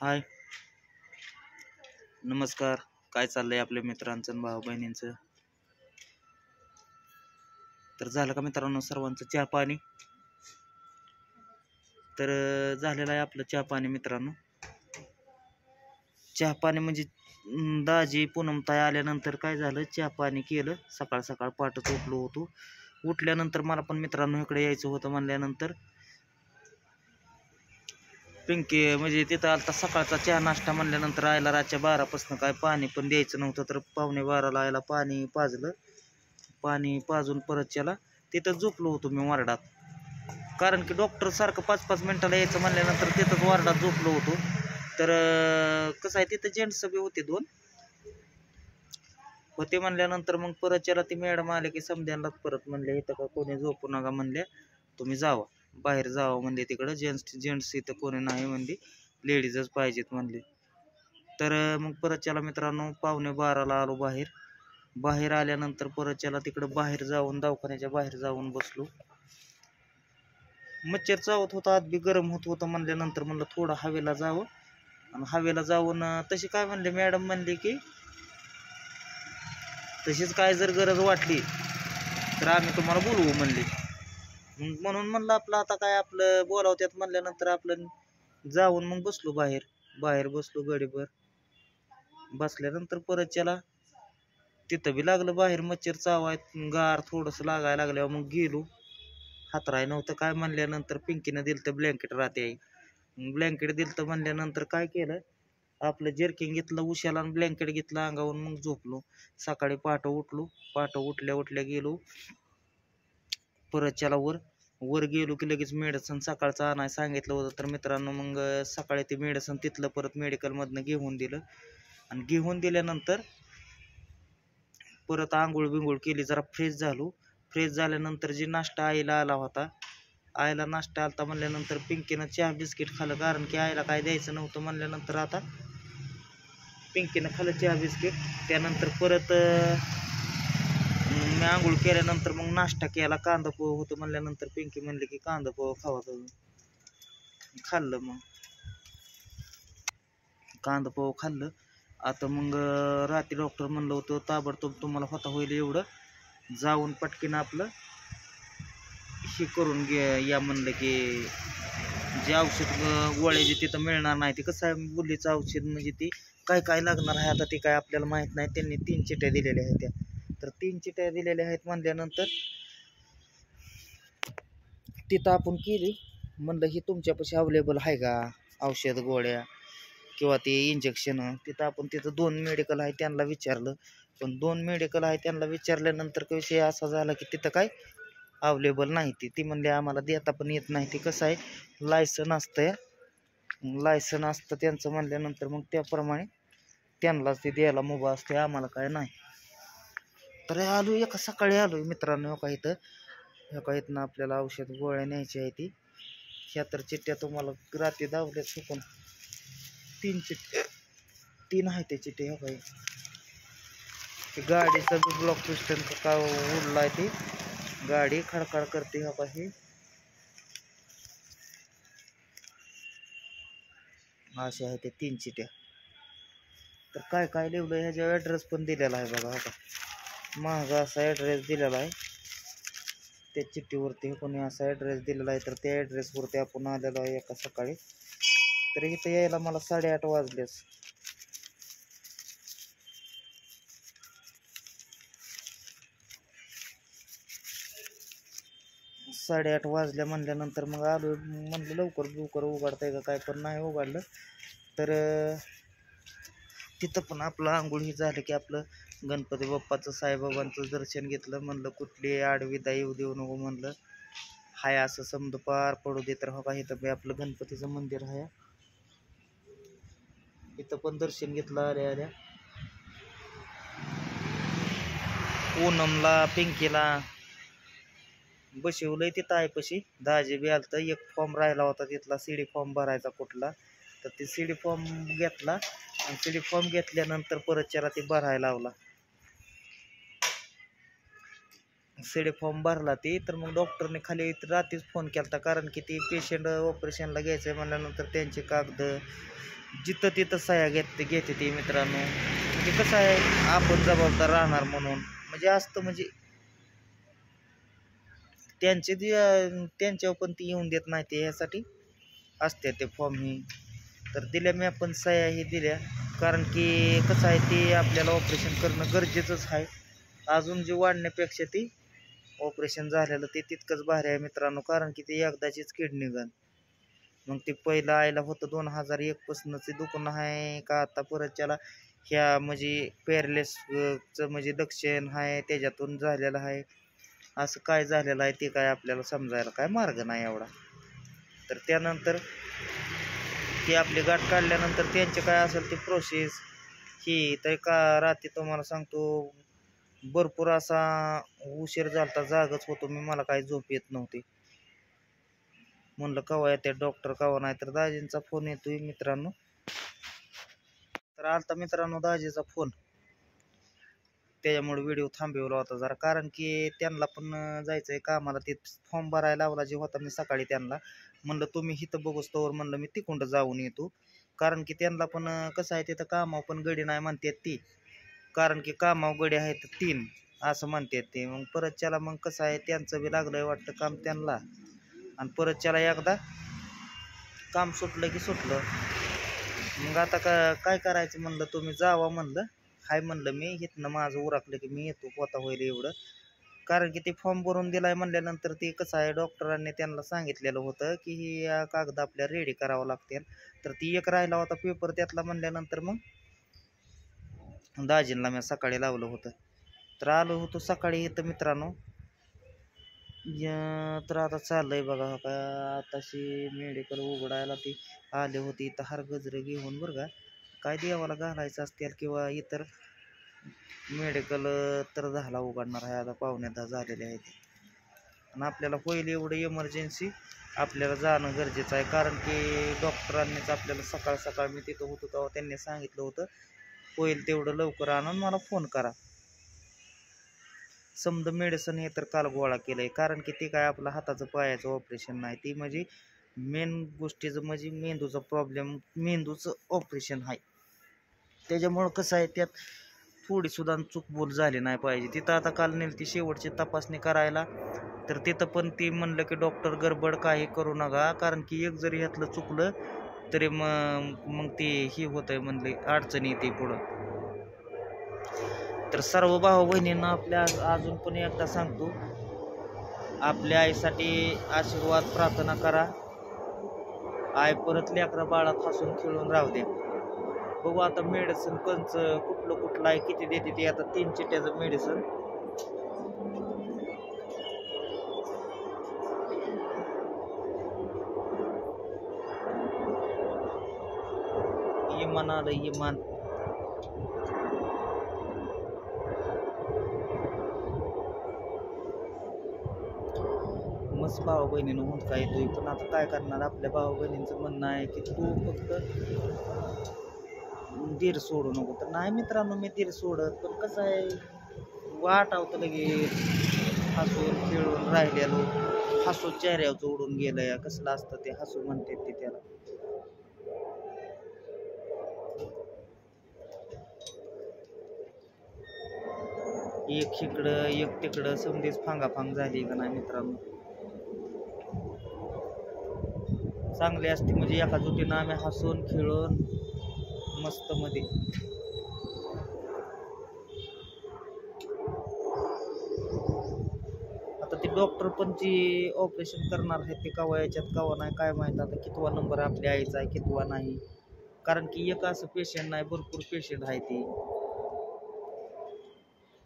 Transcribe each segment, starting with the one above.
हाय, नमस्कार. काय चाललंय आपल्या मित्रांचं आणि भाऊ बहिणींचं? तर झालं का मित्रांनो सर्वांचं चहा पाणी? तर झालेलं आहे आपलं चहा पाणी मित्रांनो. चहा पाणी म्हणजे दाजी पूनमताई आल्यानंतर काय झालं, चहा पाणी केलं. सकाळ सकाळ पहाटच उठलो होतो. उठल्यानंतर मला पण मित्रांनो इकडे यायचं होतं म्हणल्यानंतर पिंकी म्हणजे तिथं आलता सकाळचा चहा नाश्ता म्हणल्यानंतर आयला रातच्या 12पासून काय पाणी पण द्यायचं नव्हतं, तर 11:45 आयला पाणी पाजलं. पाणी पाजून परत त्याला तिथं झोपलो होतो मी वार्डात, कारण की डॉक्टर सारखं 5-5 मिनिटाला यायचं म्हणल्यानंतर तिथंच वार्डात झोपलो होतो. तर कसं आहे, तिथं जेंट्स बी होते 2 होते म्हणल्यानंतर मग परत त्याला ती मॅडम आले की समध्यांनाच परत म्हणले इथं का कोणी झोपू नका म्हणले, तुम्ही जावा बाहेर जावा म्हणले, तिकडं जेंट्स इथं कोणी नाही म्हणले, लेडीजच पाहिजेत म्हणले. तर मग परत त्याला मित्रांनो 11:45ला आलो बाहेर आल्यानंतर परत त्याला तिकडं बाहेर जाऊन दवाखान्याच्या बाहेर जाऊन बसलो. मच्छर चावत होता, आत बी गरम होत होतं म्हणल्यानंतर म्हणलं थोडं हवेला जावं. आणि हवेला जाऊन तशी काय म्हणले मॅडम म्हणले की तशीच काय जर गरज वाटली तर आम्ही तुम्हाला बोलवू म्हणले. म्हणून म्हणलं आपलं आता काय आपलं बोलावत्यात म्हणल्यानंतर आपलं जाऊन मग बसलो बाहेर बसलो गडीभर. बसल्यानंतर परत त्याला तिथं बी लागलं बाहेर मच्छर चावाय, गार थोडंसं लागायला लागल्यावर मग गेलो. हातराय नव्हतं काय म्हणल्यानंतर पिंकीनं दिलं तर ब्लँकेट राहते आई. ब्लँकेट दिलं तर म्हणल्यानंतर काय केलं, आपलं जर्किंग घेतलं उशाला आणि ब्लँकेट घेतलं अंगावरून, मग झोपलो. सकाळी पहाटे उठल्या गेलो परत त्याला वर गेलो की लगेच मेडिसिन सकाळचं आणायला सांगितलं होतं. तर मित्रांनो मग सकाळी ते मेडिसिन तिथलं परत मेडिकलमधनं घेऊन दिलं. आणि घेऊन दिल्यानंतर परत आंघोळ बिंघोळ केली, जरा फ्रेश झाल्यानंतर जी नाश्ता आईला आला होता, आईला नाश्ता आलता म्हणल्यानंतर पिंकीनं चहा बिस्किट खाल्लं, कारण की आईला काय द्यायचं नव्हतं म्हणल्यानंतर आता पिंकीनं खाल्लं चहा बिस्किट. त्यानंतर परत मी आंघोळ केल्यानंतर मग नाश्ता केला, कांदा पोहे होतं म्हणल्यानंतर पिंकी म्हणली की कांदा पोहे खावा तुम्ही. खाल्लं, मग कांदा पोहे खाल्लं. आता मग रात्री डॉक्टर म्हणलं होतं ताबडतोब तुम्हाला होता होईल एवढं जाऊन पटकीनं आपलं हे करून या म्हणलं की जे औषध गोळ्या जे तिथं मिळणार नाही, ते कसं आहे बुलीचं औषध म्हणजे ती काय लागणार आहे आता ते काय आपल्याला माहीत नाही. त्यांनी 3 चिट्ट्या दिलेल्या आहेत त्या, तर 3 चिट्ट्या दिलेल्या आहेत म्हणल्यानंतर तिथं आपण केली. म्हणलं ही तुमच्यापाशी अवेलेबल आहे का औषध गोळ्या किंवा ते इंजेक्शन? तिथं 2 मेडिकल आहे त्यांना विचारलं, पण 2 मेडिकल आहे त्यांना विचारल्यानंतर विषय असा झाला की तिथं काय अवेलेबल नाही. ती म्हणले आम्हाला देता पण येत नाही, ते कसं आहे लायसन असतं त्यांचं म्हणल्यानंतर मग त्याप्रमाणे त्यांनाच ते द्यायला मुभा असते, आम्हाला काय नाही. तर आलो सकाळी आलो मित्रांनो. एका इथनं आपल्याला औषध गोळ्या न्यायची आहे ती. ह्या तर चिठ्ठ्या तुम्हाला रात्री दावल्यात चुकून 3 चिठ्ठ्या, 3 आहे त्या चिठ्ठ्या. ह्या काही ते गाडीचा बी ब्लॉक सिस्टम का उडलाय, ती गाडी खडखड करते. ह्या काही अशा आहे त्या 3 चिठ्ठ्या. तर काय लिहिलं ह्याच्या ॲड्रेस पण दिलेला आहे बघा. आता महाग असा ॲड्रेस दिलेला आहे त्या चिठ्ठीवरती, कोणी असा ॲड्रेस दिलेला आहे. तर त्या ॲड्रेसवरती आपण आलेलो आहे एका सकाळी. तर इथं यायला मला 8:30 वाजलेच. म्हणल्यानंतर मग आलो. म्हणलं लवकर उघडताय का काय, पण नाही उघडलं. तर तिथं पण आपलं आंघोळ झालं की आपलं गणपती बाप्पाचं साईबाबांचं दर्शन घेतलं. म्हणलं कुठली आडविदा येऊ देऊ नको म्हणलं, हाय असं समजा पार पडू दे. तर हो का इथं आपलं गणपतीचं मंदिर आहे, इथं पण दर्शन घेतलं. आल्या पूनमला पिंकीला बसवलंय तिथं आयपाशी. दाजी बी आलतं. एक फॉर्म राहिला होता तिथला CD फॉर्म भरायचा कुठला, तर ते CD फॉर्म घेतला. आणि CD फॉर्म घेतल्यानंतर परत त्याला ते भरायला लावला. CD फॉर्म भरला ती. तर मग डॉक्टरने खाली रात्रीच फोन केला, कारण की ती पेशंट ऑपरेशनला घ्यायचं आहे म्हणल्यानंतर त्यांचे कागद जिथं तिथं सह्या घेते ते मित्रांनो. म्हणजे कसं आहे, आपण जबाबदार राहणार म्हणून म्हणजे असतं. म्हणजे त्यांच्यावर पण ती येऊन देत नाही ते, ह्यासाठी असते ते फॉर्म ही. तर दिल्या मी आपण सह्या ही दिल्या, कारण की कसं आहे ते आपल्याला ऑपरेशन करणं गरजेचंच आहे. अजून जे वाढण्यापेक्षा ती ऑपरेशन झालेलं ते तितकंच भारी आहे मित्रांनो, कारण की ते एकदाचीच किडनी गन. मग ते पहिलं आयला होतं 2001 पासूनच ते दुखणं आहे का आता परत त्याला ह्या म्हणजे पॅरलेसचं म्हणजे लक्षण आहे त्याच्यातून झालेलं आहे. असं काय झालेलं आहे ते काय आपल्याला समजायला काय मार्ग नाही एवढा. तर त्यानंतर ते आपली गाठ काढल्यानंतर त्यांचे काय असेल ते प्रोसेस ही तर का रात्री तुम्हाला सांगतो भरपूर असा उशीर झालता, जागच होतो मी, मला काही झोप येत नव्हती. म्हणलं कवा येते डॉक्टर कवा नाही, तर दाजींचा फोन येतोय मित्रांनो. तर आलता मित्रांनो दाजीचा फोन, त्याच्यामुळे व्हिडिओ थांबवला होता जरा, कारण की त्यांना पण जायचं आहे कामाला. ते फॉर्म भरायला लावला जे होता मी सकाळी त्यांना म्हणलं तुम्ही इथं बघूस तोवर म्हणलं मी तिकडं जाऊन येतो, कारण की त्यांना पण कसं आहे तिथं कामावर पण गडी नाही म्हणतात ती, कारण की कामावर गडी आहेत 3 असं म्हणतात ते. मग परत त्याला मग कसं आहे त्यांचं बी लागलंय वाटतं काम त्यांना, आणि परत त्याला एकदा काम सुटलं की सुटलं. मग आता काय करायचं म्हणलं, तुम्ही जावा म्हणलं, हाय म्हणलं मी इथनं माझं उरकलं की मी येतो पोता होईल एवढं. कारण की ते फॉर्म भरून दिलाय म्हणल्यानंतर ते कसं आहे डॉक्टरांनी त्यांना सांगितलेलं होतं की ही कागद आपल्या रेडी करावं लागतील. तर ती एक राहिला होता पेपर त्यातला म्हणल्यानंतर मग दाजींना मी सकाळी लावलं होतं. तर आलो होतो सकाळी इथं मित्रांनो. तर आता चाललंय बघा का, आताशी मेडिकल उघडायला ती आले होते इथं हार गजरे घेऊन बरं का. काय देवाला घालायचं असतील किंवा इतर मेडिकल तर झाला उघडणार आहे, आता 9:45 झालेले आहेत. आणि आपल्याला होईल एवढं इमर्जन्सी आपल्याला जाणं गरजेचं आहे, कारण की डॉक्टरांनीच आपल्याला सकाळ सकाळ मी तिथं होतो तेव्हा त्यांनी सांगितलं होतं होईल तेवढं लवकर आणून मला फोन करा. समजा मेडिसिन हे तर काल गोळा केलंय, कारण की ते काय आपलं हाताचं पायाचं ऑपरेशन नाही, ती म्हणजे मेन गोष्टीचं म्हणजे मेंदूचा प्रॉब्लेम, मेंदूचं ऑपरेशन आहे. त्याच्यामुळं कसं आहे त्यात थोडीसुद्धा चूकभूल झाली नाही पाहिजे. तिथं आता काल नेली ती शेवटची तपासणी करायला, तर तिथं पण ती म्हणलं की डॉक्टर गडबड काही करू नका, कारण की एक जरी ह्यातलं चुकलं तरी मग ते ही होतंय म्हणले, अडचणी येते पुढं. तर सर्व भाऊ बहिणींना आपल्या अजून पण एकदा सांगतो, आपल्या आईसाठी आशीर्वाद प्रार्थना करा. आई परत लेकरा बाळात हसून खेळून राहू दे. बघू आता मेडिसिन कुठलं आहे किती देते ते, आता 3 चिट्ट्याचं मेडिसिन. इमान आलं इमान. मस्त भाऊ बहिणीनं हुंदका येतोय, पण आता काय करणार, आपल्या भाऊ बहिणींचं म्हणणं आहे की तू फक्त दीर सोडू नको. तर नाही मित्रांनो मी दीर सोडत, पण कसं आहे वाटावतं लगेच हसून खेळून राहिलेलो, हसू चेहऱ्यावर उडून गेलं, कसलं असतं ते हसू म्हणते ते त्याला. एक इकडं एक तिकडं समधीच फांगाफांग झाली का नाही मित्रांनो. चांगली असते म्हणजे एका जुटीनं आम्ही हसून खेळून मस्त मध्ये. आता ते डॉक्टर पण जी ऑपरेशन करणार आहेत ते कवा याच्यात कवा नाही काय माहित, आता कितवा नंबर आपल्या आईचा आहे कितवा नाही, कारण की एक असं पेशंट नाही भरपूर पेशंट आहे ते.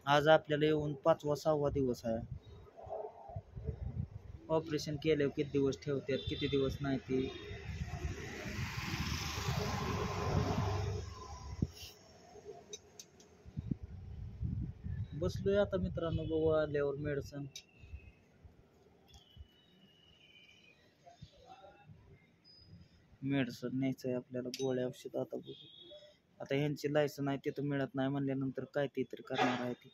आज आपल्याला येऊन 5वा 6वा दिवस आहे. ऑपरेशन केल्यावर किती दिवस ठेवतात किती दिवस नाही ते. बसलोय आता मित्रांनो, बघू आल्यावर मेडिसिन. न्यायचं आहे आपल्याला, गोळ्या औषध. आता बघू, आता ह्यांची लायसन आहे तिथं मिळत नाही म्हणल्यानंतर काय ते तरी करणार आहे ते.